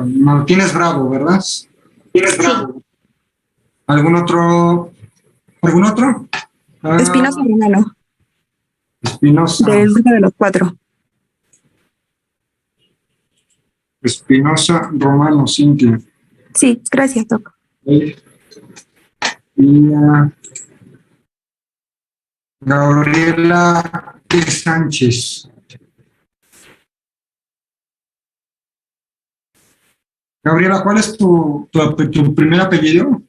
Martínez Bravo, ¿verdad? Martínez Bravo. ¿Algún otro? ¿Algún otro? Espinosa Romano. Espinosa. Del grupo de los 4. Espinosa Romano, Cintia. Sí, gracias, Doc. Y Gabriela Sánchez. Gabriela, ¿cuál es tu primer apellido?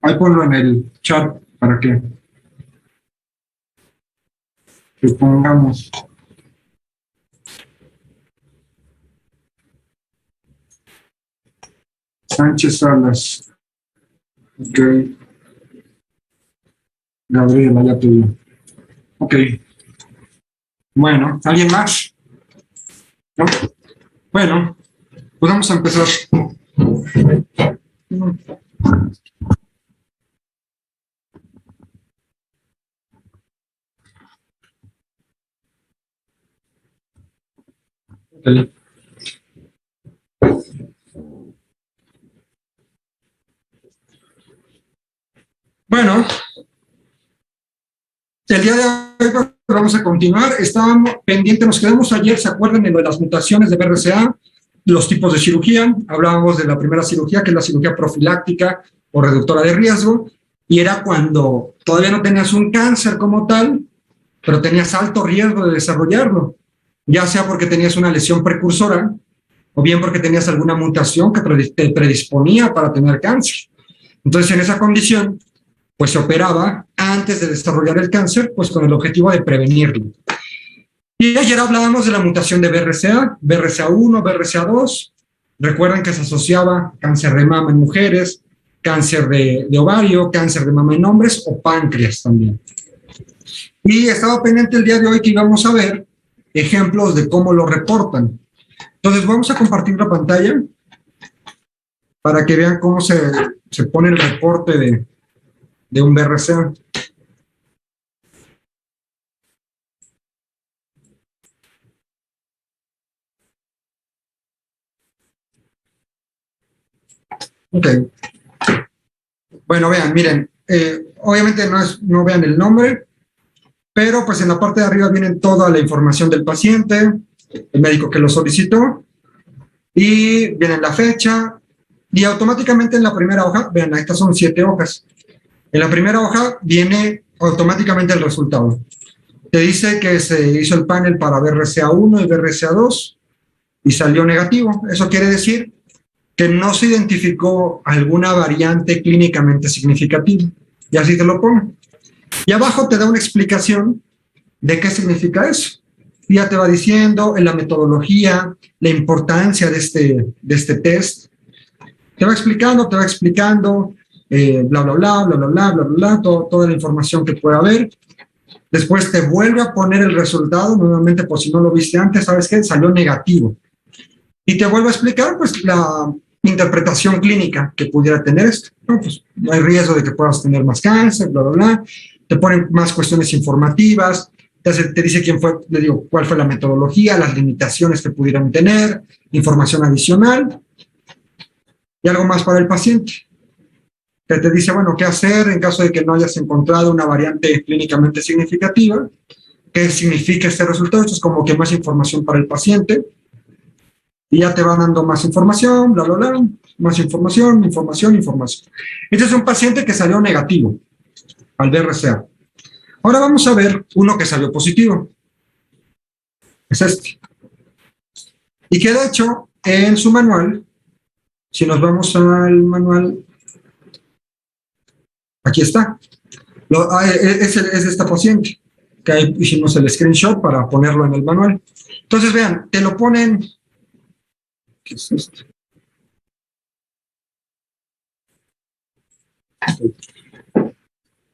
Ahí ponlo en el chat para que pongamos. Sánchez Salas. Ok. Gabriela, ya te vi. Ok. Bueno, ¿alguien más? ¿No? Bueno, pues vamos a empezar. Okay. Bueno, el día de hoy vamos a continuar. Estábamos pendientes, nos quedamos ayer, ¿se acuerdan de las mutaciones de BRCA? Los tipos de cirugía, hablábamos de la primera cirugía, que es la cirugía profiláctica o reductora de riesgo, y era cuando todavía no tenías un cáncer como tal, pero tenías alto riesgo de desarrollarlo, ya sea porque tenías una lesión precursora, o bien porque tenías alguna mutación que te predisponía para tener cáncer. Entonces, en esa condición, pues se operaba antes de desarrollar el cáncer, pues con el objetivo de prevenirlo. Y ayer hablábamos de la mutación de BRCA, BRCA1, BRCA2. Recuerden que se asociaba cáncer de mama en mujeres, cáncer de ovario, cáncer de mama en hombres o páncreas también. Y estaba pendiente el día de hoy que íbamos a ver ejemplos de cómo lo reportan. Entonces vamos a compartir la pantalla para que vean cómo se pone el reporte de un BRCA. Ok. Bueno, vean, miren, obviamente no vean el nombre, pero pues en la parte de arriba viene toda la información del paciente, el médico que lo solicitó, y viene la fecha, y automáticamente en la primera hoja, vean, estas son 7 hojas. En la primera hoja viene automáticamente el resultado. Te dice que se hizo el panel para BRCA1 y BRCA2 y salió negativo. Eso quiere decir que no se identificó alguna variante clínicamente significativa. Y así te lo pone. Y abajo te da una explicación de qué significa eso. Y ya te va diciendo en la metodología, la importancia de este test. Te va explicando, bla, bla, bla, bla, bla, bla, bla, bla, toda la información que pueda haber. Después te vuelve a poner el resultado, nuevamente por si no lo viste antes, ¿sabes qué? Salió negativo. Y te vuelve a explicar, pues, la interpretación clínica que pudiera tener esto. No, pues, no hay riesgo de que puedas tener más cáncer, bla, bla, bla. Te ponen más cuestiones informativas, te dice cuál fue la metodología, las limitaciones que pudieran tener, información adicional y algo más para el paciente. Que te dice, bueno, qué hacer en caso de que no hayas encontrado una variante clínicamente significativa, qué significa este resultado. Esto es como que más información para el paciente. Y ya te van dando más información, bla, bla, bla, más información. Este es un paciente que salió negativo al BRCA. Ahora vamos a ver uno que salió positivo. Es este. Y que de hecho, en su manual, si nos vamos al manual, aquí está. Es esta paciente, que ahí hicimos el screenshot para ponerlo en el manual. Entonces, vean, te lo ponen. ¿Qué es esto?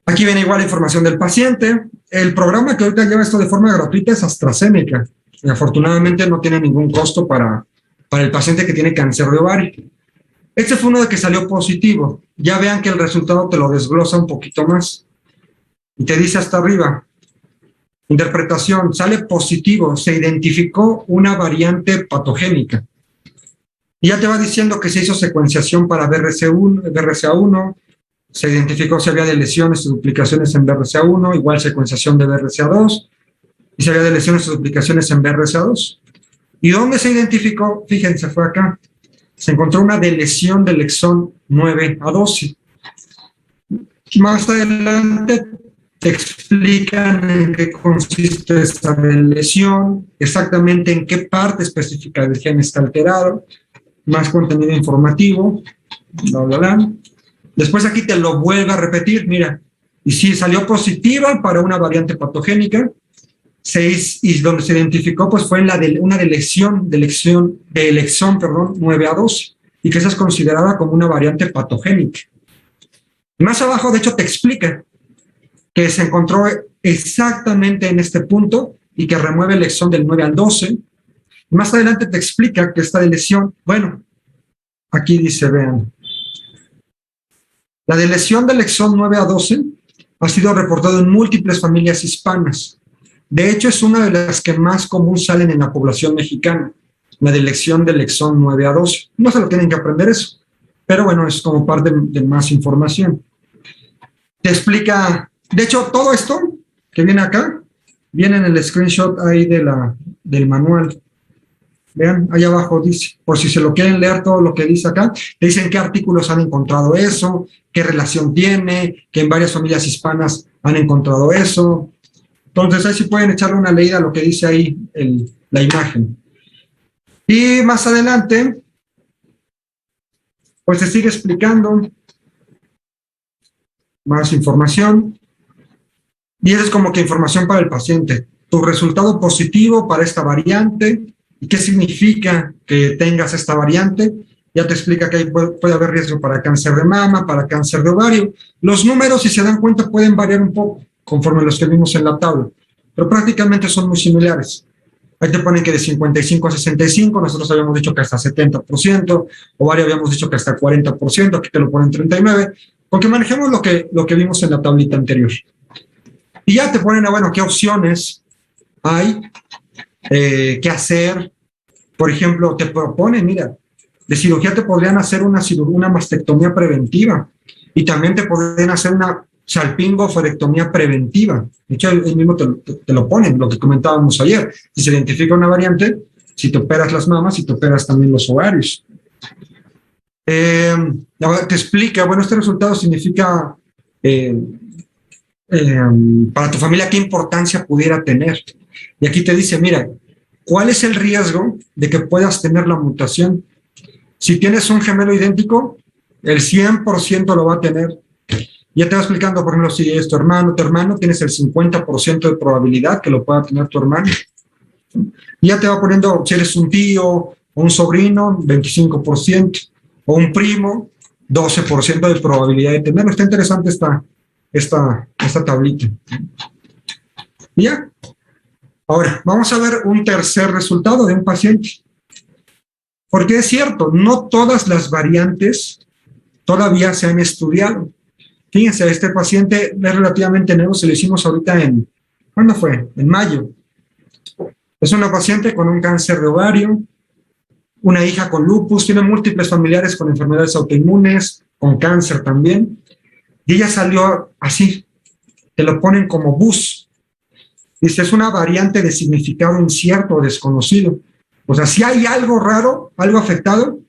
Aquí viene igual la información del paciente. El programa que ahorita lleva esto de forma gratuita es AstraZeneca. Y afortunadamente no tiene ningún costo para el paciente que tiene cáncer de ovario. Este fue uno de que salió positivo. Ya vean que el resultado te lo desglosa un poquito más. Y te dice hasta arriba, Interpretación, sale positivo, se identificó una variante patogénica. Y ya te va diciendo que se hizo secuenciación para BRCA1, se identificó si había de lesiones o duplicaciones en BRCA1, igual secuenciación de BRCA2, y si había de lesiones o duplicaciones en BRCA2. ¿Y dónde se identificó? Fíjense, fue acá. Se encontró una delesión del exón 9A12. Más adelante te explican en qué consiste esta lesión, exactamente en qué parte específica del gen está alterado, más contenido informativo, bla, bla, bla. Después aquí te lo vuelve a repetir, mira, y si salió positiva para una variante patogénica, y donde se identificó pues fue en una delesión del exón 9A12, y que esa es considerada como una variante patogénica. Más abajo, de hecho, te explica que se encontró exactamente en este punto y que remueve el exón del 9 al 12. Y más adelante te explica que esta lesión, bueno, aquí dice, vean, la lesión del exón 9 a 12 ha sido reportada en múltiples familias hispanas. De hecho, es una de las que más común salen en la población mexicana, la lesión del exón 9 a 12. No se lo tienen que aprender eso, pero bueno, es como parte de más información. Te explica, de hecho, todo esto que viene acá, viene en el screenshot ahí del manual. Vean, ahí abajo dice, por si se lo quieren leer todo lo que dice acá, te dicen qué artículos han encontrado eso, qué relación tiene, que en varias familias hispanas han encontrado eso. Entonces ahí sí pueden echarle una leída a lo que dice ahí la imagen. Y más adelante, pues se sigue explicando más información. Y eso es como que información para el paciente. Tu resultado positivo para esta variante, y qué significa que tengas esta variante. Ya te explica que puede haber riesgo para cáncer de mama, para cáncer de ovario. Los números, si se dan cuenta, pueden variar un poco conforme los que vimos en la tabla, pero prácticamente son muy similares. Ahí te ponen que de 55 a 65, nosotros habíamos dicho que hasta 70%, ovario habíamos dicho que hasta 40%, aquí te lo ponen 39%, porque manejemos lo que vimos en la tablita anterior. Y ya te ponen, bueno, qué opciones hay, qué hacer. Por ejemplo, te proponen, mira, de cirugía te podrían hacer una mastectomía preventiva, y también te podrían hacer una salpingoforectomía preventiva. De hecho, el mismo te lo ponen, lo que comentábamos ayer. Si se identifica una variante, si te operas las mamas, si te operas también los ovarios. Te explica, bueno, este resultado significa para tu familia qué importancia pudiera tener. Y aquí te dice, mira, ¿cuál es el riesgo de que puedas tener la mutación? Si tienes un gemelo idéntico, el 100% lo va a tener. Ya te va explicando, por ejemplo, si es tu hermano, tienes el 50% de probabilidad que lo pueda tener tu hermano. Y ya te va poniendo, si eres un tío o un sobrino, 25%, o un primo, 12% de probabilidad de tenerlo. Está interesante esta tablita. Y ya. Ahora, vamos a ver un tercer resultado de un paciente. Porque es cierto, no todas las variantes todavía se han estudiado. Fíjense, este paciente es relativamente nuevo, se lo hicimos ahorita ¿cuándo fue? En mayo. Es una paciente con un cáncer de ovario, una hija con lupus, tiene múltiples familiares con enfermedades autoinmunes, con cáncer también, y ella salió así, te lo ponen como BUS. Dice, es una variante de significado incierto o desconocido. O sea, sí hay algo raro, algo afectado,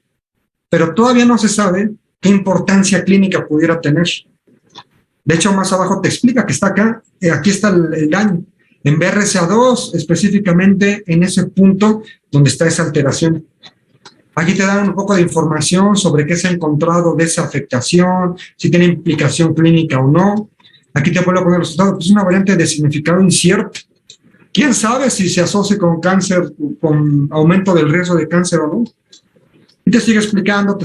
pero todavía no se sabe qué importancia clínica pudiera tener. De hecho, más abajo te explica que está acá, aquí está el daño. En BRCA2, específicamente en ese punto donde está esa alteración. Aquí te dan un poco de información sobre qué se ha encontrado de esa afectación, si tiene implicación clínica o no. Aquí te vuelvo a poner los resultados, es una variante de significado incierto. ¿Quién sabe si se asocia con cáncer, con aumento del riesgo de cáncer o no? Y te sigue explicando,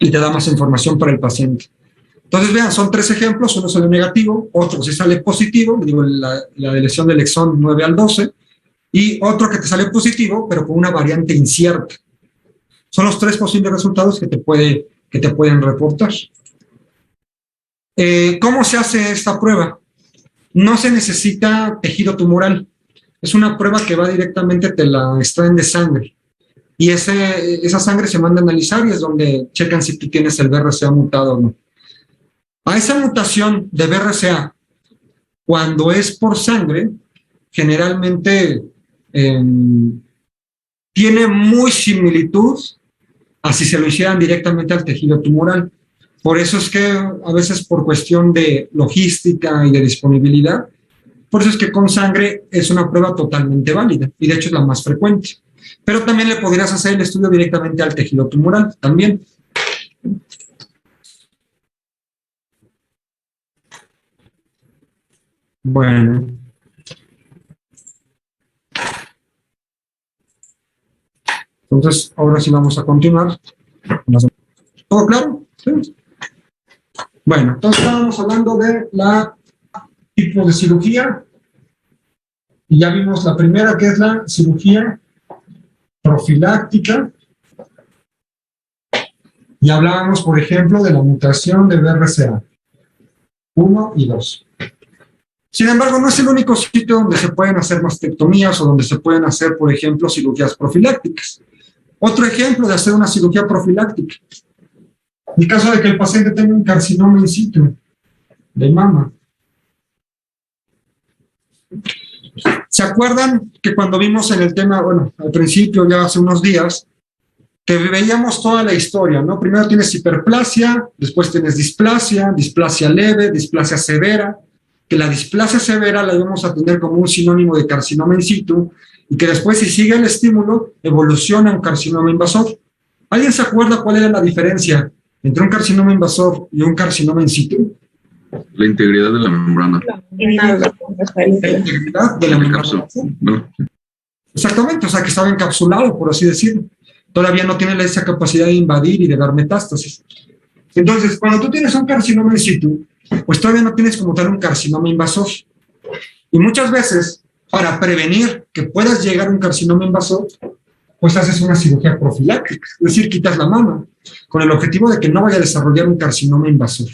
y te da más información para el paciente. Entonces, vean, son 3 ejemplos, uno sale negativo, otro si sale positivo, digo, la lesión del exón 9 al 12, y otro que te sale positivo, pero con una variante incierta. Son los 3 posibles resultados que te pueden reportar. ¿Cómo se hace esta prueba? no se necesita tejido tumoral. Es una prueba que va directamente, te la extraen de sangre. Y esa sangre se manda a analizar y es donde checan si tú tienes el BRCA mutado o no. A esa mutación de BRCA, cuando es por sangre, generalmente tiene muy similitud a si se lo hicieran directamente al tejido tumoral. Por eso es que a veces por cuestión de logística y de disponibilidad, por eso es que con sangre es una prueba totalmente válida y de hecho es la más frecuente. Pero también le podrías hacer el estudio directamente al tejido tumoral, también. Bueno. Entonces, ahora sí vamos a continuar. ¿Todo claro? ¿Sí? Bueno, entonces estábamos hablando de la tipo de cirugía. Y ya vimos la primera, que es la cirugía profiláctica. Y hablábamos, por ejemplo, de la mutación de BRCA 1 y 2. Sin embargo, no es el único sitio donde se pueden hacer mastectomías o donde se pueden hacer, por ejemplo, cirugías profilácticas. Otro ejemplo de hacer una cirugía profiláctica. En el caso de que el paciente tenga un carcinoma in situ de mama. ¿Se acuerdan que cuando vimos en el tema, bueno, al principio, ya hace unos días, que veíamos toda la historia, ¿no? Primero tienes hiperplasia, después tienes displasia, displasia leve, displasia severa, que la displasia severa la vamos a tener como un sinónimo de carcinoma in situ, y que después, si sigue el estímulo, evoluciona un carcinoma invasor. ¿Alguien se acuerda cuál era la diferencia entre un carcinoma invasor y un carcinoma in situ? La integridad de la membrana. La integridad de la membrana. No. Exactamente, o sea que estaba encapsulado, por así decirlo. Todavía no tiene esa capacidad de invadir y de dar metástasis. Entonces, cuando tú tienes un carcinoma in situ, pues todavía no tienes como tal un carcinoma invasor. Y muchas veces, para prevenir que puedas llegar a un carcinoma invasor, pues haces una cirugía profiláctica, es decir, quitas la mama, con el objetivo de que no vaya a desarrollar un carcinoma invasor.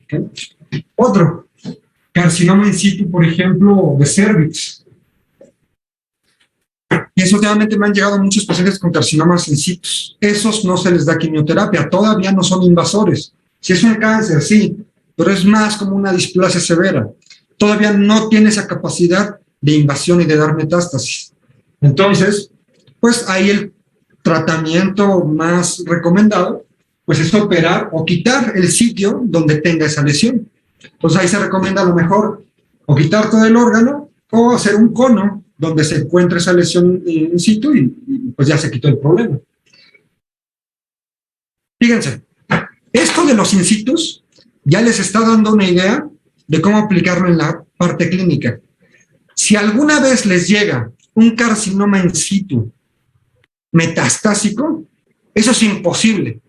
¿Okay? Otro, carcinoma in situ, por ejemplo, de cervix. Y eso últimamente me han llegado muchos pacientes con carcinomas in situ. Esos no se les da quimioterapia, todavía no son invasores. Si es un cáncer, sí, pero es más como una displasia severa. Todavía no tiene esa capacidad de invasión y de dar metástasis. Entonces, pues ahí el tratamiento más recomendado, pues es operar o quitar el sitio donde tenga esa lesión. Entonces ahí se recomienda a lo mejor o quitar todo el órgano o hacer un cono donde se encuentre esa lesión in situ y pues ya se quitó el problema. Fíjense, esto de los in situs ya les está dando una idea de cómo aplicarlo en la parte clínica. Si alguna vez les llega un carcinoma in situ metastásico, eso es imposible.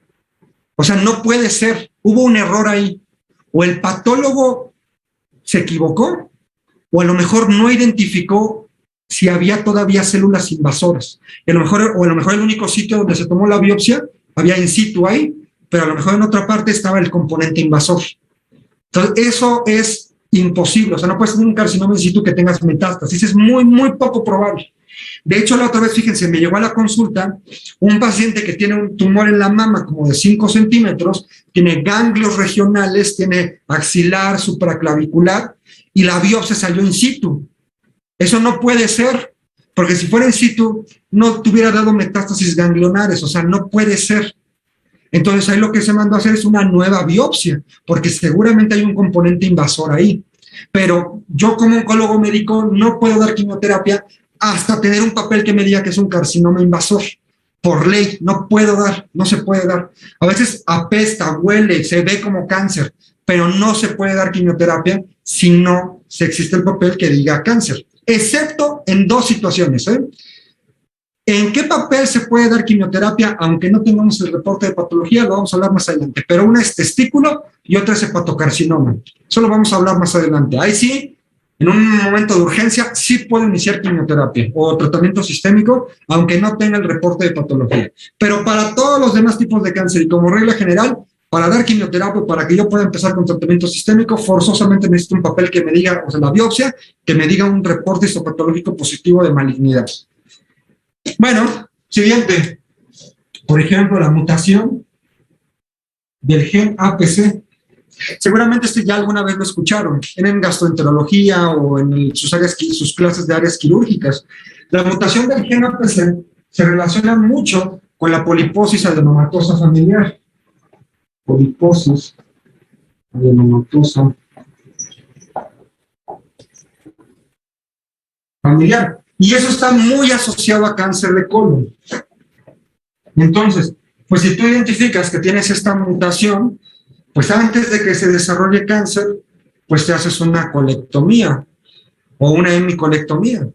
O sea, no puede ser. Hubo un error ahí. O el patólogo se equivocó, o a lo mejor no identificó si había todavía células invasoras. Y a lo mejor, o a lo mejor el único sitio donde se tomó la biopsia había in situ ahí, pero a lo mejor en otra parte estaba el componente invasor. Entonces, eso es imposible. O sea, no puedes tener un carcinoma in situ que tengas metástasis. Es muy, muy poco probable. De hecho, la otra vez, fíjense, me llegó a la consulta un paciente que tiene un tumor en la mama como de 5 centímetros, tiene ganglios regionales, tiene axilar, supraclavicular, y la biopsia salió in situ. Eso no puede ser, porque si fuera in situ, no te hubiera dado metástasis ganglionares, o sea, no puede ser. Entonces, ahí lo que se mandó a hacer es una nueva biopsia, porque seguramente hay un componente invasor ahí. Pero yo como oncólogo médico no puedo dar quimioterapia hasta tener un papel que me diga que es un carcinoma invasor. Por ley, no puedo dar, no se puede dar. A veces apesta, huele, se ve como cáncer, pero no se puede dar quimioterapia si no se existe el papel que diga cáncer, excepto en 2 situaciones. ¿En qué papel se puede dar quimioterapia? Aunque no tengamos el reporte de patología, lo vamos a hablar más adelante, pero una es testículo y otra es hepatocarcinoma. Eso lo vamos a hablar más adelante. Ahí sí, en un momento de urgencia, sí puedo iniciar quimioterapia o tratamiento sistémico, aunque no tenga el reporte de patología. Pero para todos los demás tipos de cáncer y como regla general, para dar quimioterapia, para que yo pueda empezar con tratamiento sistémico, forzosamente necesito un papel que me diga, o sea, la biopsia, que me diga un reporte histopatológico positivo de malignidad. Bueno, siguiente. Por ejemplo, la mutación del gen APC. Seguramente ya alguna vez lo escucharon, en gastroenterología o en sus clases de áreas quirúrgicas. La mutación del gen APC se relaciona mucho con la poliposis adenomatosa familiar. Poliposis adenomatosa familiar. Y eso está muy asociado a cáncer de colon. Entonces, pues si tú identificas que tienes esta mutación, pues antes de que se desarrolle cáncer, pues te haces una colectomía o una hemicolectomía.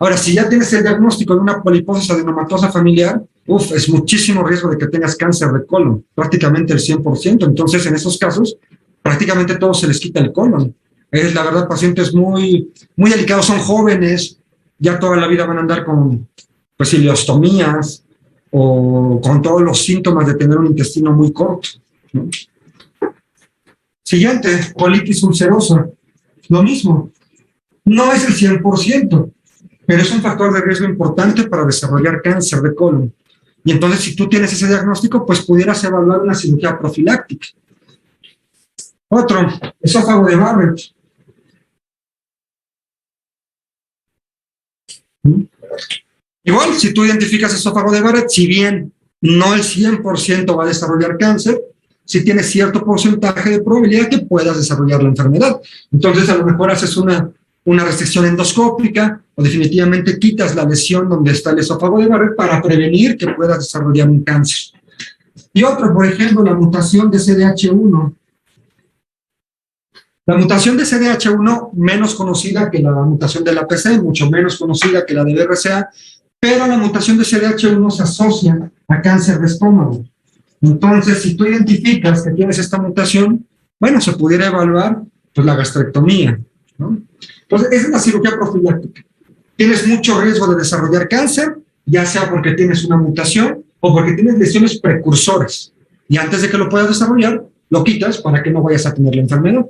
Ahora, si ya tienes el diagnóstico de una poliposis adenomatosa familiar, es muchísimo riesgo de que tengas cáncer de colon, prácticamente el 100%. Entonces, en esos casos, prácticamente todos se les quita el colon. La verdad, pacientes muy, muy delicados, son jóvenes, ya toda la vida van a andar con, pues, ileostomías o con todos los síntomas de tener un intestino muy corto, ¿no? Siguiente, colitis ulcerosa. Lo mismo. No es el 100%, pero es un factor de riesgo importante para desarrollar cáncer de colon. Y entonces, si tú tienes ese diagnóstico, pues pudieras evaluar una cirugía profiláctica. Otro, esófago de Barrett. Igual, si tú identificas esófago de Barrett, si bien no el 100% va a desarrollar cáncer, sí tienes cierto porcentaje de probabilidad que puedas desarrollar la enfermedad. Entonces, a lo mejor haces una restricción endoscópica o definitivamente quitas la lesión donde está el esófago de Barrett para prevenir que puedas desarrollar un cáncer. Y otro, por ejemplo, la mutación de CDH1. La mutación de CDH1, menos conocida que la mutación del APC, mucho menos conocida que la de BRCA, pero la mutación de CDH1 se asocia a cáncer de estómago. Entonces, si tú identificas que tienes esta mutación, bueno, se pudiera evaluar pues la gastrectomía, ¿no? Entonces, esa es la cirugía profiláctica. Tienes mucho riesgo de desarrollar cáncer, ya sea porque tienes una mutación o porque tienes lesiones precursoras. Y antes de que lo puedas desarrollar, lo quitas para que no vayas a tener la enfermedad.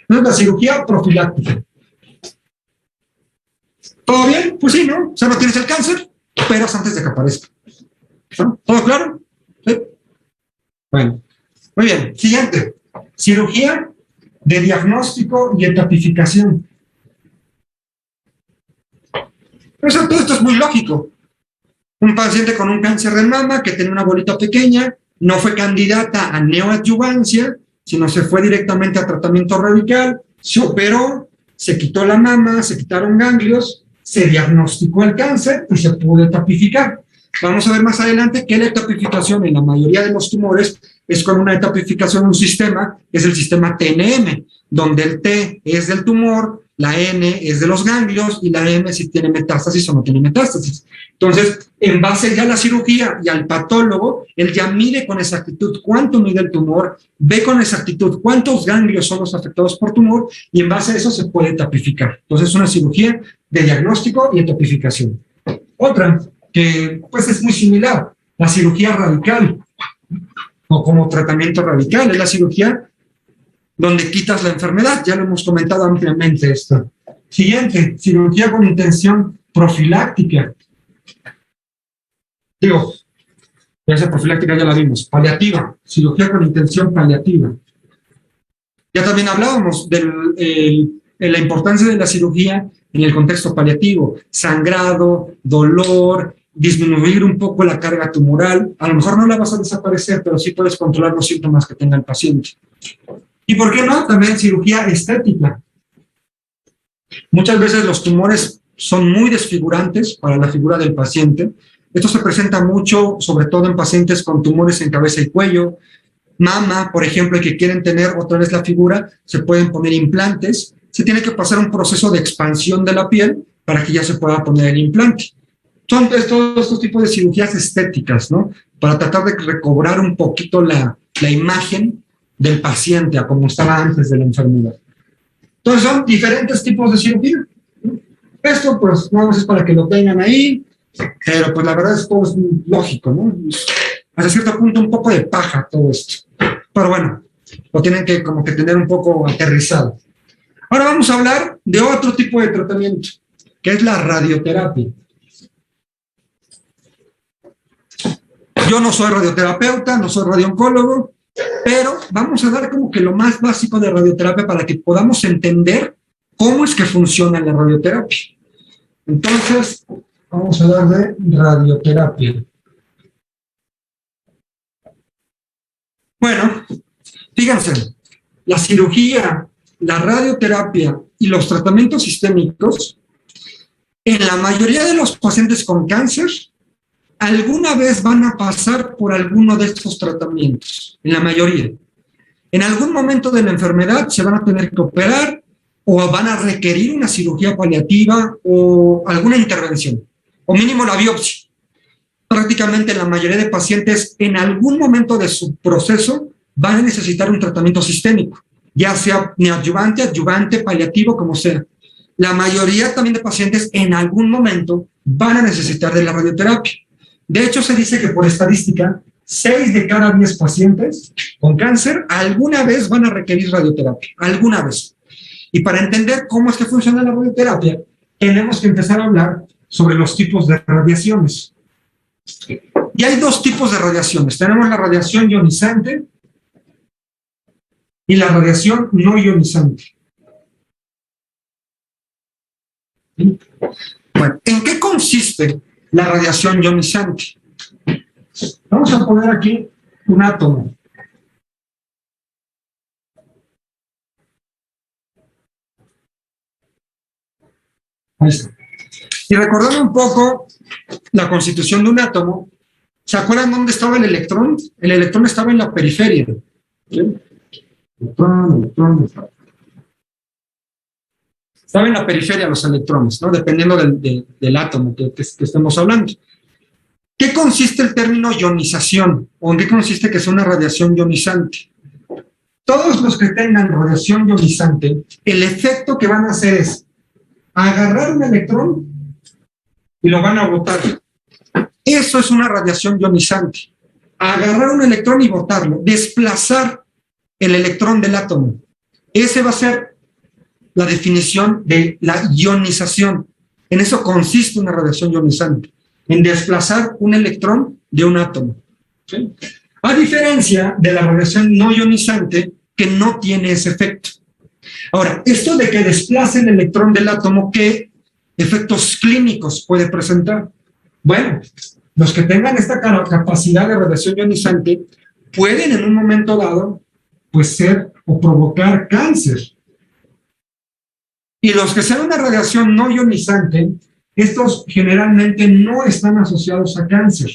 Entonces, la cirugía profiláctica. ¿Todo bien? Pues sí, ¿no? O sea, no tienes el cáncer, operas antes de que aparezca. ¿No? ¿Todo claro? ¿Sí? Bueno, muy bien. Siguiente. Cirugía de diagnóstico y etapificación. Todo esto es muy lógico. Un paciente con un cáncer de mama que tenía una bolita pequeña, no fue candidata a neoadyuvancia, sino se fue directamente a tratamiento radical, se operó, se quitó la mama, se quitaron ganglios, se diagnosticó el cáncer y se pudo etapificar. Vamos a ver más adelante que la etapificación en la mayoría de los tumores es con una etapificación de un sistema, que es el sistema TNM, donde el T es del tumor, la N es de los ganglios y la M si tiene metástasis o no tiene metástasis. Entonces, en base ya a la cirugía y al patólogo, él ya mide con exactitud cuánto mide el tumor, ve con exactitud cuántos ganglios son los afectados por tumor y en base a eso se puede etapificar. Entonces, es una cirugía de diagnóstico y etapificación. Otra, que pues es muy similar, la cirugía radical o como tratamiento radical, es la cirugía donde quitas la enfermedad, ya lo hemos comentado ampliamente esto. Siguiente, cirugía con intención profiláctica. Digo, esa profiláctica ya la vimos. Paliativa, cirugía con intención paliativa. Ya también hablábamos de la importancia de la cirugía en el contexto paliativo. Sangrado, dolor, disminuir un poco la carga tumoral. A lo mejor no la vas a desaparecer, pero sí puedes controlar los síntomas que tenga el paciente. ¿Y por qué no? También cirugía estética. Muchas veces los tumores son muy desfigurantes para la figura del paciente. Esto se presenta mucho, sobre todo en pacientes con tumores en cabeza y cuello. Mama, por ejemplo, y que quieren tener otra vez la figura, se pueden poner implantes. Se tiene que pasar un proceso de expansión de la piel para que ya se pueda poner el implante. Son todos estos tipos de cirugías estéticas, ¿no? Para tratar de recobrar un poquito la imagen del paciente a como estaba antes de la enfermedad. Entonces son diferentes tipos de cirugía. Esto pues nada más es para que lo tengan ahí, pero pues la verdad es todo es lógico, ¿no? Hasta cierto punto un poco de paja todo esto. pero bueno, lo tienen que como que tener un poco aterrizado. Ahora vamos a hablar de otro tipo de tratamiento, que es la radioterapia. Yo no soy radioterapeuta, no soy radiooncólogo, pero vamos a dar como que lo más básico de radioterapia para que podamos entender cómo es que funciona la radioterapia. Entonces, vamos a hablar de radioterapia. Bueno, fíjense, la cirugía, la radioterapia y los tratamientos sistémicos, en la mayoría de los pacientes con cáncer, alguna vez van a pasar por alguno de estos tratamientos, en la mayoría. En algún momento de la enfermedad se van a tener que operar o van a requerir una cirugía paliativa o alguna intervención, o mínimo la biopsia. Prácticamente la mayoría de pacientes en algún momento de su proceso van a necesitar un tratamiento sistémico, ya sea neoadyuvante, adyuvante, paliativo, como sea. La mayoría también de pacientes en algún momento van a necesitar de la radioterapia. De hecho, se dice que por estadística, 6 de cada 10 pacientes con cáncer alguna vez van a requerir radioterapia, alguna vez. Y para entender cómo es que funciona la radioterapia, tenemos que empezar a hablar sobre los tipos de radiaciones. Y hay 2 tipos de radiaciones. Tenemos la radiación ionizante y la radiación no ionizante. Bueno, ¿en qué consiste la radiación ionizante? Vamos a poner aquí un átomo. Ahí está. Y recordando un poco la constitución de un átomo, ¿se acuerdan dónde estaba el electrón? El electrón estaba en la periferia. ¿Sí? Electrón. Estaba en la periferia los electrones, ¿no? Dependiendo del átomo que estemos hablando. ¿Qué consiste el término ionización? ¿O en qué consiste que sea una radiación ionizante? Todos los que tengan radiación ionizante, el efecto que van a hacer es agarrar un electrón y lo van a botar. Eso es una radiación ionizante. Agarrar un electrón y botarlo, desplazar el electrón del átomo. Ese va a ser la definición de la ionización. En eso consiste una radiación ionizante, en desplazar un electrón de un átomo. ¿Sí? A diferencia de la radiación no ionizante, que no tiene ese efecto. Ahora, esto de que desplace el electrón del átomo, ¿qué efectos clínicos puede presentar? Bueno, los que tengan esta capacidad de radiación ionizante pueden en un momento dado, pues ser o provocar cáncer. Y los que sean una radiación no ionizante, estos generalmente no están asociados a cáncer.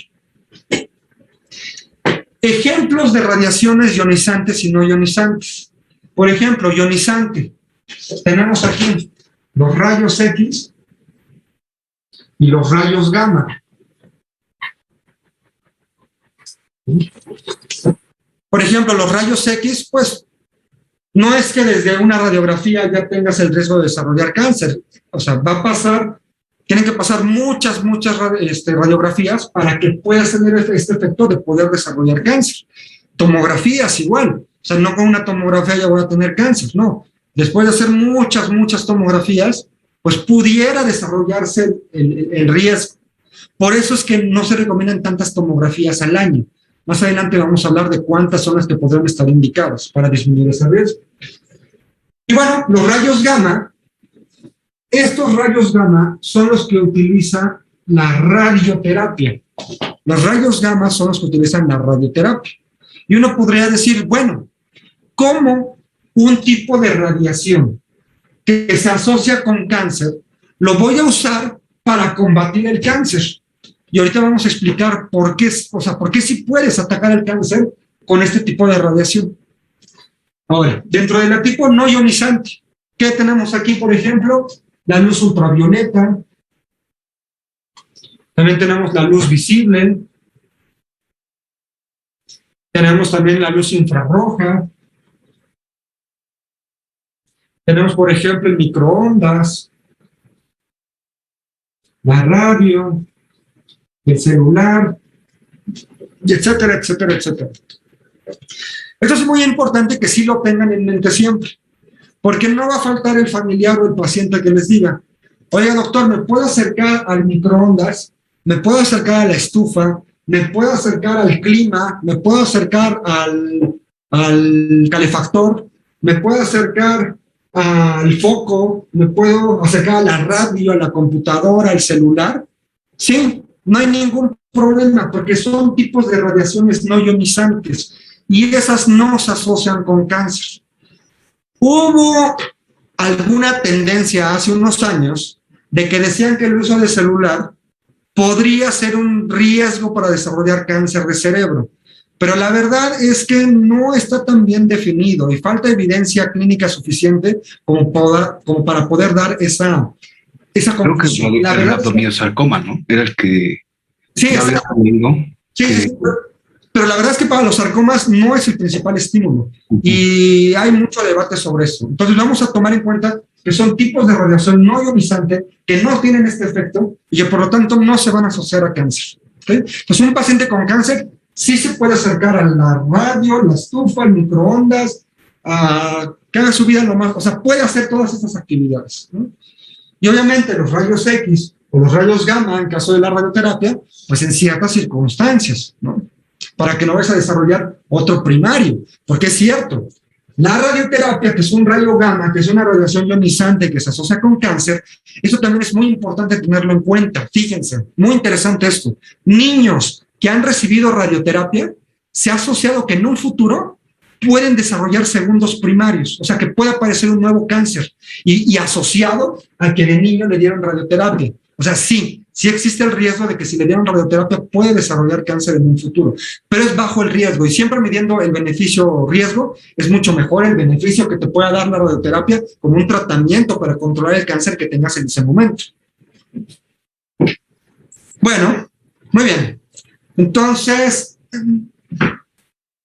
Ejemplos de radiaciones ionizantes y no ionizantes. Por ejemplo, ionizante. Tenemos aquí los rayos X y los rayos gamma. Por ejemplo, los rayos X, pues, no es que desde una radiografía ya tengas el riesgo de desarrollar cáncer. O sea, va a pasar, tienen que pasar muchas radiografías para que puedas tener este efecto de poder desarrollar cáncer. Tomografías igual. O sea, no con una tomografía ya voy a tener cáncer, no. Después de hacer muchas tomografías, pues pudiera desarrollarse el riesgo. Por eso es que no se recomiendan tantas tomografías al año. Más adelante vamos a hablar de cuántas son las que podrían estar indicadas para disminuir ese riesgo. Y bueno, los rayos gamma, estos rayos gamma son los que utiliza la radioterapia. Los rayos gamma son los que utilizan la radioterapia. Y uno podría decir, bueno, ¿cómo un tipo de radiación que se asocia con cáncer lo voy a usar para combatir el cáncer? Y ahorita vamos a explicar por qué, por qué sí puedes atacar el cáncer con este tipo de radiación. Ahora, dentro de la tipo no ionizante, ¿qué tenemos aquí, por ejemplo? La luz ultravioleta. También tenemos la luz visible. Tenemos también la luz infrarroja. Tenemos, por ejemplo, el microondas, la radio, el celular, etcétera. Esto es muy importante que sí lo tengan en mente siempre, porque no va a faltar el familiar o el paciente que les diga, oiga doctor, ¿me puedo acercar al microondas? ¿Me puedo acercar a la estufa? ¿Me puedo acercar al clima? ¿Me puedo acercar al calefactor? ¿Me puedo acercar al foco? ¿Me puedo acercar a la radio, a la computadora, al celular? Sí, no hay ningún problema, porque son tipos de radiaciones no ionizantes y esas no se asocian con cáncer. Hubo alguna tendencia hace unos años de que decían que el uso de celular podría ser un riesgo para desarrollar cáncer de cerebro, pero la verdad es que no está tan bien definido y falta evidencia clínica suficiente como para poder dar esa conclusión. Creo que el adenomyosarcoma, ¿no? Era el que... Sí, sí, pero la verdad es que para los sarcomas no es el principal estímulo y hay mucho debate sobre eso. Entonces vamos a tomar en cuenta que son tipos de radiación no ionizante que no tienen este efecto y que por lo tanto no se van a asociar a cáncer. ¿Okay? Entonces un paciente con cáncer sí se puede acercar a la radio, la estufa, el microondas, que haga su vida lo más, o sea, puede hacer todas estas actividades, ¿no? Y obviamente los rayos X o los rayos gamma, en caso de la radioterapia, pues en ciertas circunstancias, ¿no? Para que no vayas a desarrollar otro primario, porque es cierto, la radioterapia, que es un rayo gamma, que es una radiación ionizante que se asocia con cáncer, eso también es muy importante tenerlo en cuenta. Fíjense, muy interesante esto. Niños que han recibido radioterapia, se ha asociado que en un futuro pueden desarrollar segundos primarios, o sea que puede aparecer un nuevo cáncer y asociado a que de niño le dieron radioterapia. O sea, sí existe el riesgo de que si le dieron radioterapia puede desarrollar cáncer en un futuro, pero es bajo el riesgo y siempre midiendo el beneficio-riesgo es mucho mejor el beneficio que te pueda dar la radioterapia como un tratamiento para controlar el cáncer que tengas en ese momento. Bueno, muy bien. Entonces,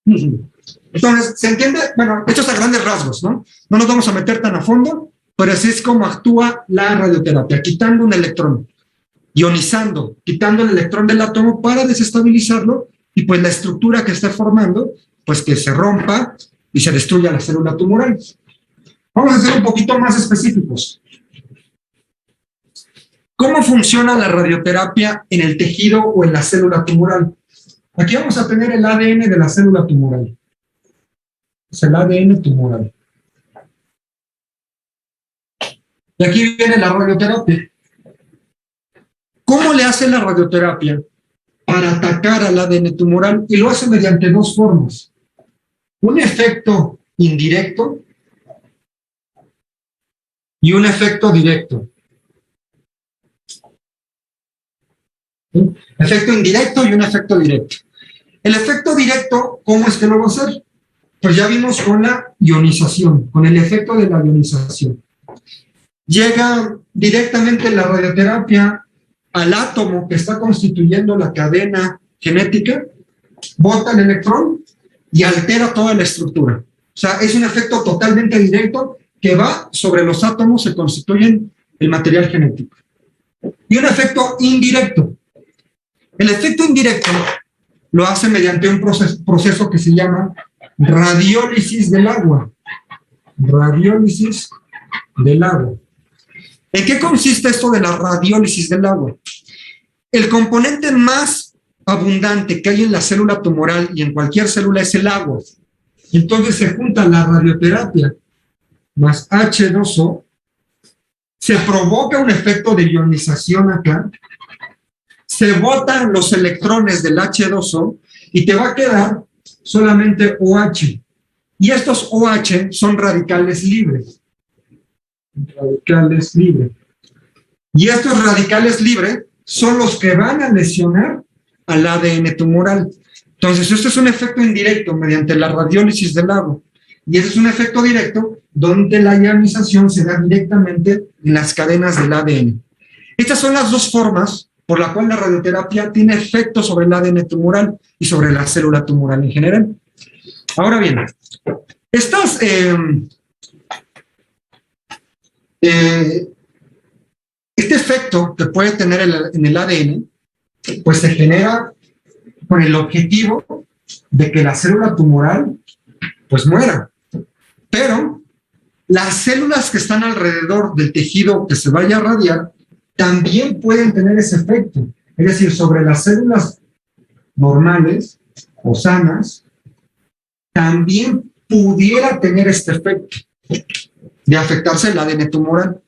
¿se entiende? Bueno, hechos a grandes rasgos, ¿no? No nos vamos a meter tan a fondo, pero así es como actúa la radioterapia, quitando un electrón, ionizando, quitando el electrón del átomo para desestabilizarlo y pues la estructura que está formando, pues que se rompa y se destruya la célula tumoral. Vamos a ser un poquito más específicos. ¿Cómo funciona la radioterapia en el tejido o en la célula tumoral? Aquí vamos a tener el ADN de la célula tumoral. Es el ADN tumoral. Y aquí viene la radioterapia. ¿Cómo le hace la radioterapia para atacar al ADN tumoral? Y lo hace mediante dos formas. Un efecto indirecto y un efecto directo. ¿Sí? Efecto indirecto y un efecto directo. El efecto directo, ¿cómo es que lo va a hacer? Pues ya vimos con la ionización, con el efecto de la ionización. Llega directamente la radioterapia al átomo que está constituyendo la cadena genética, bota el electrón y altera toda la estructura. O sea, es un efecto totalmente directo que va sobre los átomos que constituyen el material genético. Y un efecto indirecto. El efecto indirecto lo hace mediante un proceso que se llama radiólisis del agua. Radiólisis del agua. ¿En qué consiste esto de la radiólisis del agua? El componente más abundante que hay en la célula tumoral y en cualquier célula es el agua. Entonces se junta la radioterapia más H2O, se provoca un efecto de ionización acá, se botan los electrones del H2O y te va a quedar solamente OH. Y estos OH son radicales libres. Radicales libres. Y estos radicales libres son los que van a lesionar al ADN tumoral. Entonces, esto es un efecto indirecto mediante la radiólisis del agua. Y ese es un efecto directo donde la ionización se da directamente en las cadenas del ADN. Estas son las dos formas por la cual la radioterapia tiene efecto sobre el ADN tumoral y sobre la célula tumoral en general. Ahora bien, estas... este efecto que puede tener en el ADN, pues se genera con el objetivo de que la célula tumoral pues muera. Pero las células que están alrededor del tejido que se vaya a radiar también pueden tener ese efecto. Es decir, sobre las células normales o sanas, también pudiera tener este efecto de afectarse el ADN tumoral.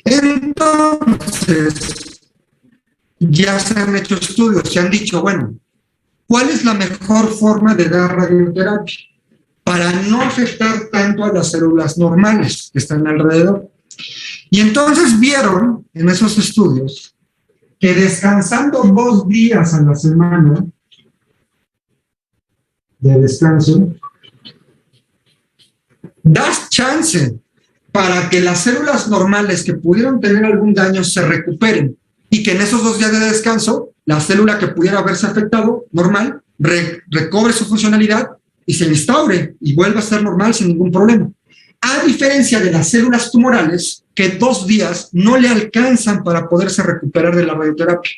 Entonces, ya se han hecho estudios, se han dicho, bueno, ¿cuál es la mejor forma de dar radioterapia para no afectar tanto a las células normales que están alrededor? Y entonces vieron en esos estudios que descansando 2 días a la semana de descanso, das chance para que las células normales que pudieron tener algún daño se recuperen y que en esos 2 días de descanso, la célula que pudiera haberse afectado, normal, recobre su funcionalidad y se instaure y vuelva a ser normal sin ningún problema. A diferencia de las células tumorales, que 2 días no le alcanzan para poderse recuperar de la radioterapia.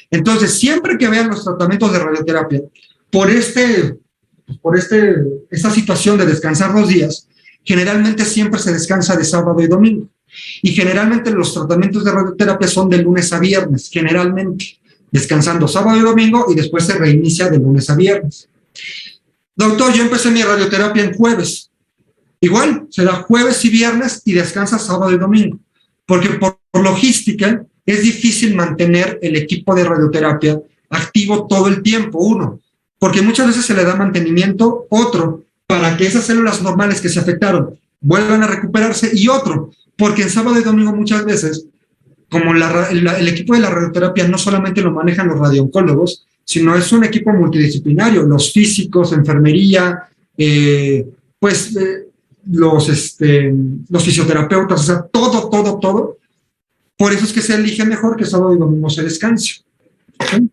Entonces, siempre que vean los tratamientos de radioterapia, por esta situación de descansar 2 días, generalmente siempre se descansa de sábado y domingo. Y generalmente los tratamientos de radioterapia son de lunes a viernes, generalmente, descansando sábado y domingo y después se reinicia de lunes a viernes. Doctor, yo empecé mi radioterapia en jueves. Igual, será jueves y viernes y descansa sábado y domingo. Porque por logística es difícil mantener el equipo de radioterapia activo todo el tiempo, uno, porque muchas veces se le da mantenimiento, otro, para que esas células normales que se afectaron vuelvan a recuperarse, y otro, porque en sábado y domingo muchas veces, como el equipo de la radioterapia no solamente lo manejan los radiooncólogos, sino es un equipo multidisciplinario, los físicos, enfermería, los fisioterapeutas, o sea, todo. Por eso es que se elige mejor que sábado y domingo se descanse. ¿Okay?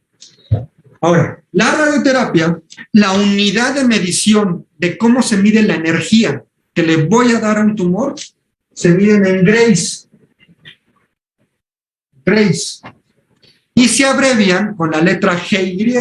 Ahora, la radioterapia, la unidad de medición de cómo se mide la energía que le voy a dar a un tumor, se miden en Grays. Y se abrevian con la letra GY.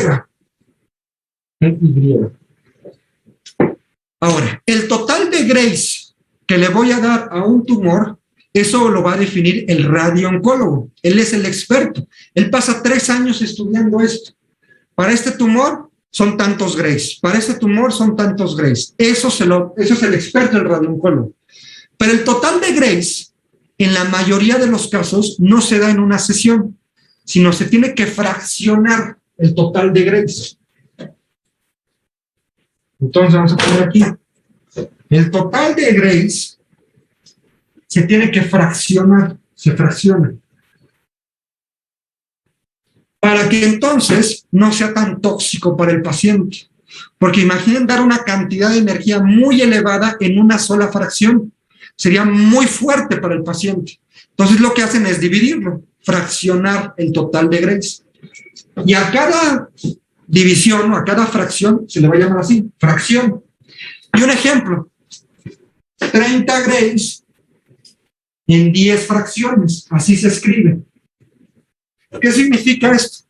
Ahora, el total de Grays que le voy a dar a un tumor, eso lo va a definir el radiooncólogo. Él es el experto. Él pasa 3 años estudiando esto. Para este tumor son tantos Grays. Para este tumor son tantos Grays. Eso es el experto, el radiooncólogo. Pero el total de Grays, en la mayoría de los casos, no se da en una sesión, sino se tiene que fraccionar el total de Grays. Entonces vamos a poner aquí. El total de Grays se tiene que fraccionar, se fracciona. Para que entonces no sea tan tóxico para el paciente. Porque imaginen dar una cantidad de energía muy elevada en una sola fracción. Sería muy fuerte para el paciente. Entonces lo que hacen es dividirlo, fraccionar el total de Grays. Y a cada división o a cada fracción se le va a llamar así, fracción. Y un ejemplo, 30 Grays en 10 fracciones, así se escribe. ¿Qué significa esto?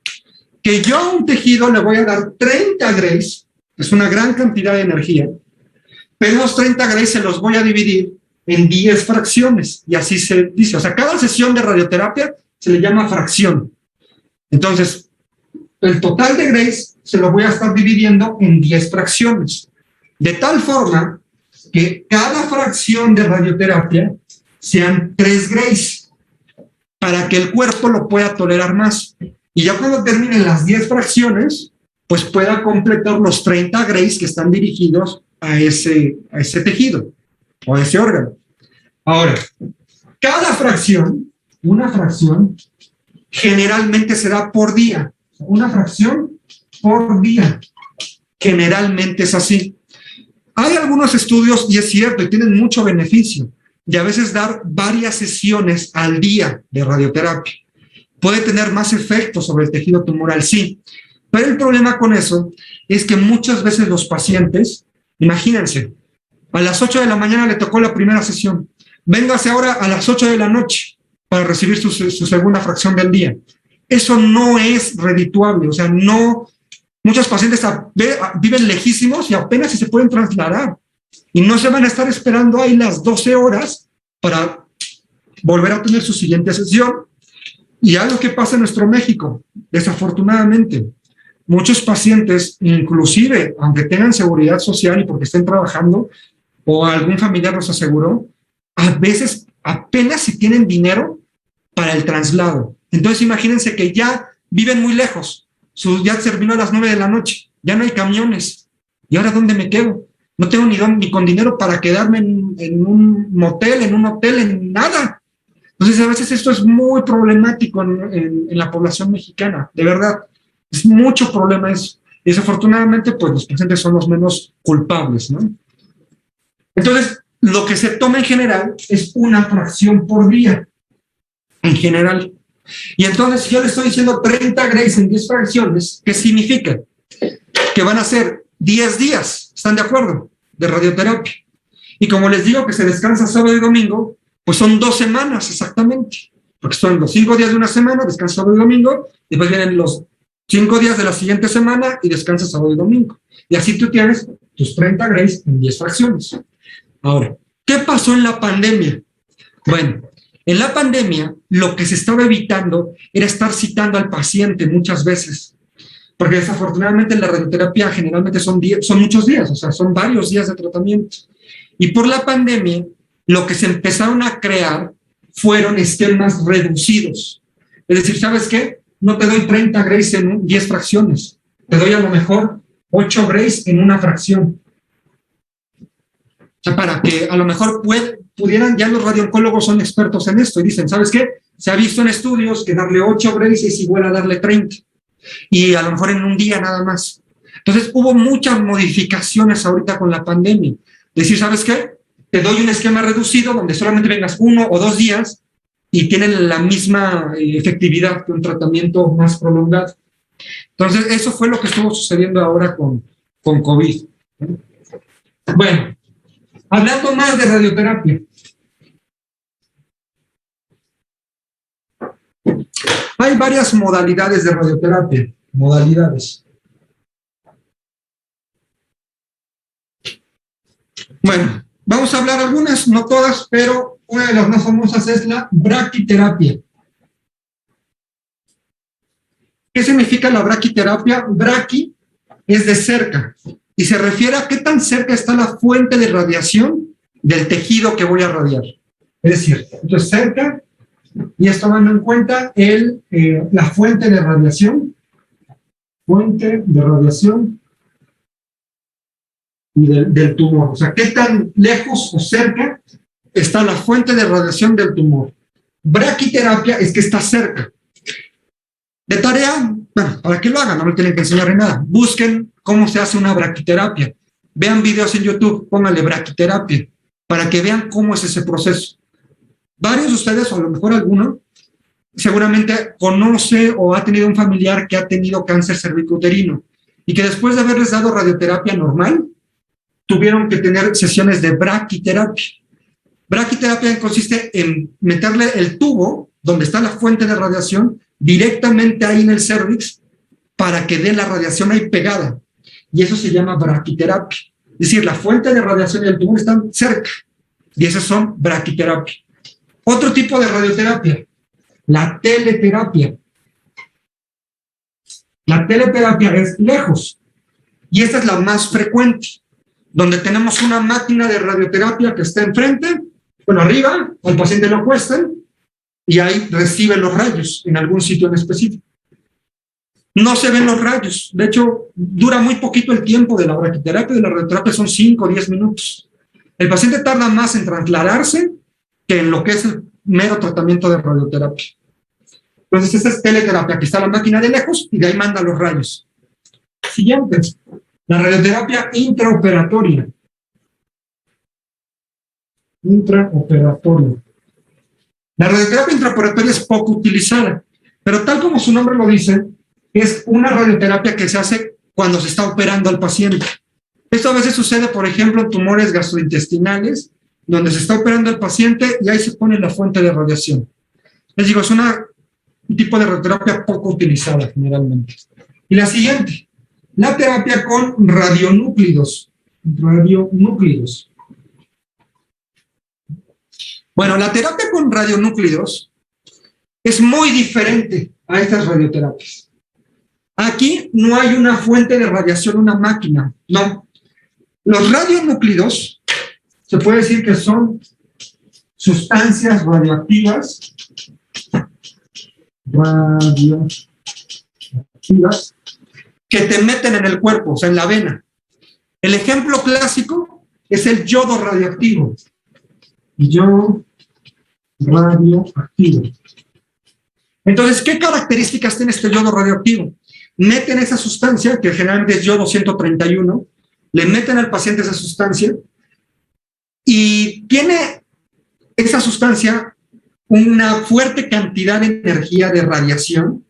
Que yo a un tejido le voy a dar 30 Grays, es una gran cantidad de energía, pero esos 30 Grays se los voy a dividir en 10 fracciones, y así se dice. O sea, cada sesión de radioterapia se le llama fracción. Entonces, el total de Grays se lo voy a estar dividiendo en 10 fracciones, de tal forma que cada fracción de radioterapia sean 3 Grays, para que el cuerpo lo pueda tolerar más. Y ya cuando terminen las 10 fracciones, pues pueda completar los 30 Grays que están dirigidos a ese tejido o a ese órgano. Ahora, cada fracción, una fracción, generalmente se da por día. Una fracción por día. Generalmente es así. Hay algunos estudios, y es cierto, y tienen mucho beneficio, de a veces dar varias sesiones al día de radioterapia. Puede tener más efecto sobre el tejido tumoral, sí. Pero el problema con eso es que muchas veces los pacientes, imagínense, a las 8 de la mañana le tocó la primera sesión. Véngase ahora a las 8 de la noche para recibir su segunda fracción del día. Eso no es redituable, o sea, no. Muchos pacientes viven lejísimos y apenas si se pueden trasladar. Y no se van a estar esperando ahí las 12 horas para volver a tener su siguiente sesión. Y algo que pasa en nuestro México, desafortunadamente, muchos pacientes, inclusive, aunque tengan seguridad social y porque estén trabajando, o algún familiar los aseguró, a veces apenas si tienen dinero para el traslado. Entonces imagínense que ya viven muy lejos, ya terminó a las 9 de la noche, ya no hay camiones, ¿y ahora dónde me quedo? No tengo ni con dinero para quedarme en un motel, en un hotel, en nada. Entonces a veces esto es muy problemático en la población mexicana, de verdad, es mucho problema eso. Y desafortunadamente pues los pacientes son los menos culpables, ¿no? Entonces, lo que se toma en general es una fracción por día, en general. Y entonces, si yo le estoy diciendo 30 grays en 10 fracciones, ¿qué significa? Que van a ser 10 días, ¿están de acuerdo? De radioterapia. Y como les digo que se descansa sábado y domingo, pues son 2 semanas exactamente, porque son los 5 días de una semana, descansa sábado y domingo, y después vienen los 5 días de la siguiente semana y descansa sábado y domingo. Y así tú tienes tus 30 grays en 10 fracciones. Ahora, ¿qué pasó en la pandemia? Bueno, en la pandemia lo que se estaba evitando era estar citando al paciente muchas veces, porque desafortunadamente la radioterapia generalmente son muchos días, o sea, son varios días de tratamiento. Y por la pandemia, lo que se empezaron a crear fueron esquemas reducidos. Es decir, ¿sabes qué? No te doy 30 grays en 10 fracciones, te doy a lo mejor 8 grays en una fracción. O sea, para que a lo mejor pudieran, ya los radiooncólogos son expertos en esto y dicen, ¿sabes qué? Se ha visto en estudios que darle 8 grays es igual a darle 30. Y a lo mejor en un día nada más. Entonces hubo muchas modificaciones ahorita con la pandemia. Decir, ¿sabes qué? Te doy un esquema reducido donde solamente vengas 1 o 2 días y tienen la misma efectividad que un tratamiento más prolongado. Entonces eso fue lo que estuvo sucediendo ahora con COVID. Bueno, hablando más de radioterapia. Hay varias modalidades de radioterapia. Modalidades. Bueno, vamos a hablar algunas, no todas, pero una de las más famosas es la braquiterapia. ¿Qué significa la braquiterapia? Braqui es de cerca y se refiere a qué tan cerca está la fuente de radiación del tejido que voy a radiar. Es decir, entonces cerca, y esto tomando en cuenta la fuente de radiación y del tumor. O sea, qué tan lejos o cerca está la fuente de radiación del tumor. Braquiterapia es que está cerca. De tarea, bueno, para que lo hagan, no me tienen que enseñar nada. Busquen cómo se hace una braquiterapia. Vean videos en YouTube, pónganle braquiterapia, para que vean cómo es ese proceso. Varios de ustedes, o a lo mejor alguno, seguramente conoce o ha tenido un familiar que ha tenido cáncer cervicouterino y que después de haberles dado radioterapia normal, tuvieron que tener sesiones de braquiterapia. Braquiterapia consiste en meterle el tubo, donde está la fuente de radiación, directamente ahí en el cervix, para que dé la radiación ahí pegada. Y eso se llama braquiterapia. Es decir, la fuente de radiación y el tumor están cerca. Y esas son braquiterapia. Otro tipo de radioterapia, la teleterapia. La teleterapia es lejos. Y esta es la más frecuente, donde tenemos una máquina de radioterapia que está enfrente, bueno, arriba, al paciente lo acuestan, y ahí recibe los rayos en algún sitio en específico. No se ven los rayos, de hecho, dura muy poquito el tiempo de la braquiterapia, de la radioterapia son 5 o 10 minutos. El paciente tarda más en trasladarse que en lo que es el mero tratamiento de radioterapia. Entonces, esta es teleterapia, aquí está la máquina de lejos y de ahí manda los rayos. Siguiente, la radioterapia intraoperatoria. La radioterapia intraoperatoria es poco utilizada, pero tal como su nombre lo dice, es una radioterapia que se hace cuando se está operando al paciente. Esto a veces sucede, por ejemplo, en tumores gastrointestinales, donde se está operando al paciente y ahí se pone la fuente de radiación. Les digo, es un tipo de radioterapia poco utilizada generalmente. Y la siguiente, la terapia con radionúclidos. radionúclidos. Bueno, la terapia con radionúclidos es muy diferente a estas radioterapias. Aquí no hay una fuente de radiación, una máquina, no. Los radionúclidos se puede decir que son sustancias radioactivas que te meten en el cuerpo, o sea, en la vena. El ejemplo clásico es el yodo radioactivo. Yodo radioactivo. Entonces, ¿qué características tiene este yodo radioactivo? Meten esa sustancia, que generalmente es yodo 131, le meten al paciente esa sustancia y tiene esa sustancia una fuerte cantidad de energía de radiación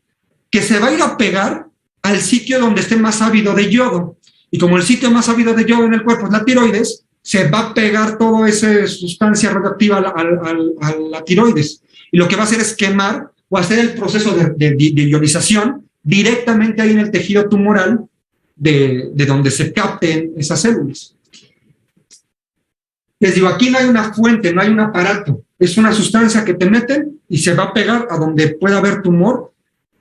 que se va a ir a pegar al sitio donde esté más ávido de yodo. Y como el sitio más ávido de yodo en el cuerpo es la tiroides, se va a pegar toda esa sustancia radioactiva a la tiroides. Y lo que va a hacer es quemar o hacer el proceso de ionización directamente ahí en el tejido tumoral de donde se capten esas células. Les digo, aquí no hay una fuente, no hay un aparato. Es una sustancia que te meten y se va a pegar a donde pueda haber tumor.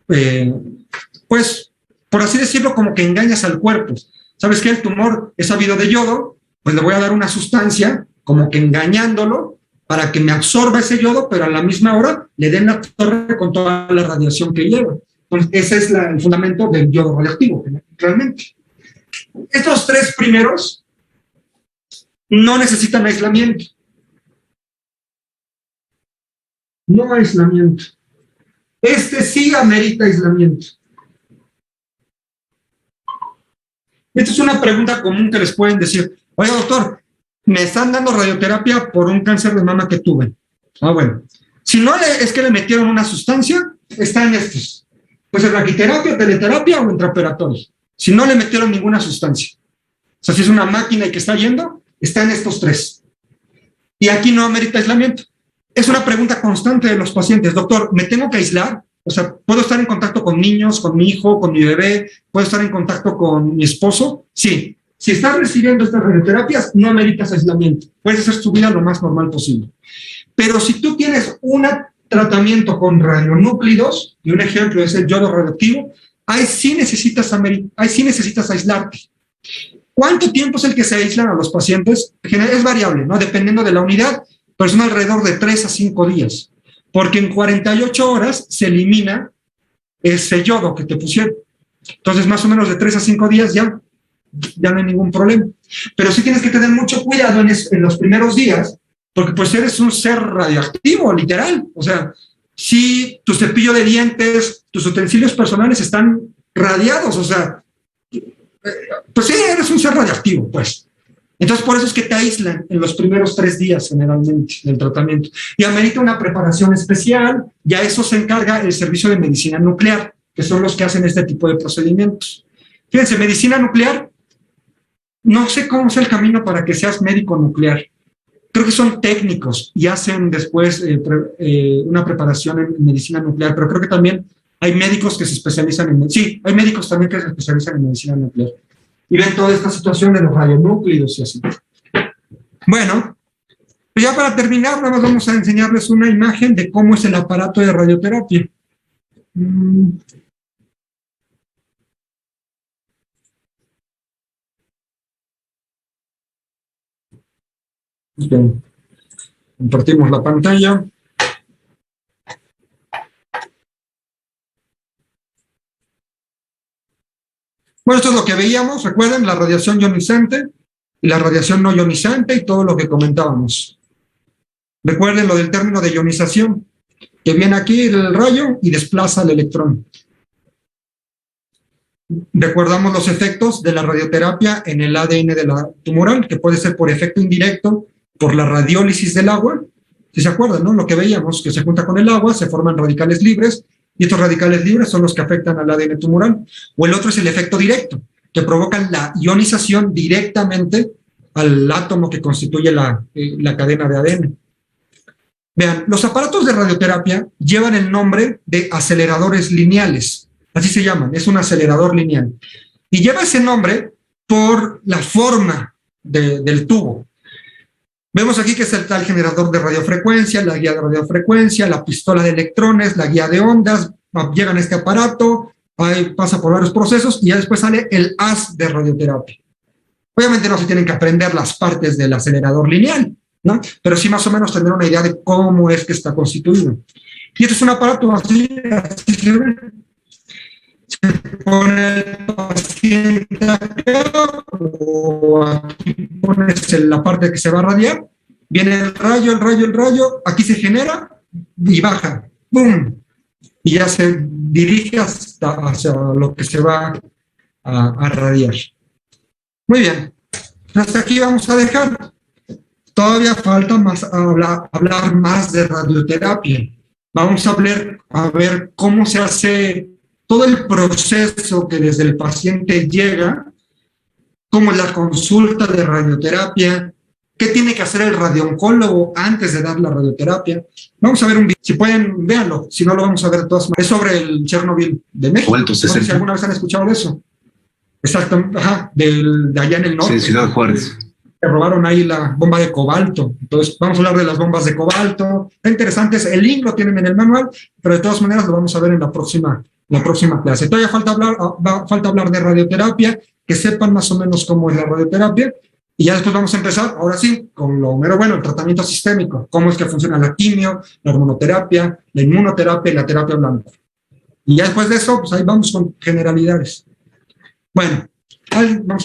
Pues, por así decirlo, como que engañas al cuerpo. ¿Sabes qué? El tumor es ávido de yodo, pues le voy a dar una sustancia como que engañándolo para que me absorba ese yodo, pero a la misma hora le den la torre con toda la radiación que lleva. Entonces, ese es el fundamento del yodo radioactivo, realmente. Estos tres primeros no necesitan aislamiento. No aislamiento. Este sí amerita aislamiento. Esta es una pregunta común que les pueden decir. Oye, doctor, me están dando radioterapia por un cáncer de mama que tuve. Ah, bueno. Si no es que le metieron una sustancia, está en estos. Pues en radioterapia, teleterapia o intraoperatorio. Si no le metieron ninguna sustancia. O sea, si es una máquina y que está yendo, está en estos tres. Y aquí no amerita aislamiento. Es una pregunta constante de los pacientes. Doctor, ¿me tengo que aislar? O sea, ¿puedo estar en contacto con niños, con mi hijo, con mi bebé? ¿Puedo estar en contacto con mi esposo? Sí. Si estás recibiendo estas radioterapias, no ameritas aislamiento. Puedes hacer tu vida lo más normal posible. Pero si tú tienes un tratamiento con radionúclidos, y un ejemplo es el yodo radioactivo, ahí sí necesitas aislarte. ¿Cuánto tiempo es el que se aíslan a los pacientes? Es variable, ¿no? Dependiendo de la unidad, pero son alrededor de 3 a 5 días. Porque en 48 horas se elimina ese yodo que te pusieron. Entonces, más o menos de 3 a 5 días ya no hay ningún problema. Pero sí tienes que tener mucho cuidado en los primeros días, porque pues eres un ser radioactivo, literal. O sea, si tu cepillo de dientes, tus utensilios personales están radiados, o sea, pues sí, eres un ser radioactivo, pues. Entonces, por eso es que te aíslan en los primeros 3 días, generalmente, del tratamiento. Y amerita una preparación especial, ya eso se encarga el servicio de medicina nuclear, que son los que hacen este tipo de procedimientos. Fíjense, medicina nuclear, no sé cómo es el camino para que seas médico nuclear. Creo que son técnicos y hacen después una preparación en medicina nuclear, pero creo que también hay médicos que se especializan en... Sí, hay médicos también que se especializan en medicina nuclear. Y ven toda esta situación de los radionúclidos y así. Bueno, pues ya para terminar, nada más vamos a enseñarles una imagen de cómo es el aparato de radioterapia. Bien. Compartimos la pantalla. Bueno, esto es lo que veíamos, recuerden, la radiación ionizante y la radiación no ionizante y todo lo que comentábamos. Recuerden lo del término de ionización, que viene aquí el rayo y desplaza el electrón. Recordamos los efectos de la radioterapia en el ADN de la tumoral, que puede ser por efecto indirecto, por la radiólisis del agua. Si se acuerdan, ¿no? Lo que veíamos, que se junta con el agua, se forman radicales libres, y estos radicales libres son los que afectan al ADN tumoral. O el otro es el efecto directo, que provocan la ionización directamente al átomo que constituye la cadena de ADN. Vean, los aparatos de radioterapia llevan el nombre de aceleradores lineales, así se llaman, es un acelerador lineal. Y lleva ese nombre por la forma del tubo. Vemos aquí que está el generador de radiofrecuencia, la guía de radiofrecuencia, la pistola de electrones, la guía de ondas, llegan a este aparato, ahí pasa por varios procesos y ya después sale el haz de radioterapia. Obviamente no se tienen que aprender las partes del acelerador lineal, ¿no? Pero sí más o menos tener una idea de cómo es que está constituido. Y este es un aparato así se ve. Se pone el paciente acá, o aquí pones la parte que se va a radiar, viene el rayo, aquí se genera y baja, ¡pum! Y ya se dirige hacia lo que se va a radiar. Muy bien, hasta aquí vamos a dejar. Todavía falta más hablar más de radioterapia. Vamos a ver cómo se hace todo el proceso que desde el paciente llega, como la consulta de radioterapia, qué tiene que hacer el radiooncólogo antes de dar la radioterapia. Vamos a ver un video, si pueden, véanlo, si no lo vamos a ver de todas maneras. Es sobre el Chernobyl de México. No sé si alguna vez han escuchado de eso. Exacto, ajá, de allá en el norte. Sí, Ciudad Juárez. Que robaron ahí la bomba de cobalto. Entonces, vamos a hablar de las bombas de cobalto. Está interesante, el link lo tienen en el manual, pero de todas maneras lo vamos a ver en la próxima clase. Todavía falta hablar de radioterapia, que sepan más o menos cómo es la radioterapia, y ya después vamos a empezar, ahora sí, con lo mero bueno, el tratamiento sistémico, cómo es que funciona la quimio, la hormonoterapia, la inmunoterapia y la terapia blanda. Y ya después de eso, pues ahí vamos con generalidades. Bueno, vamos a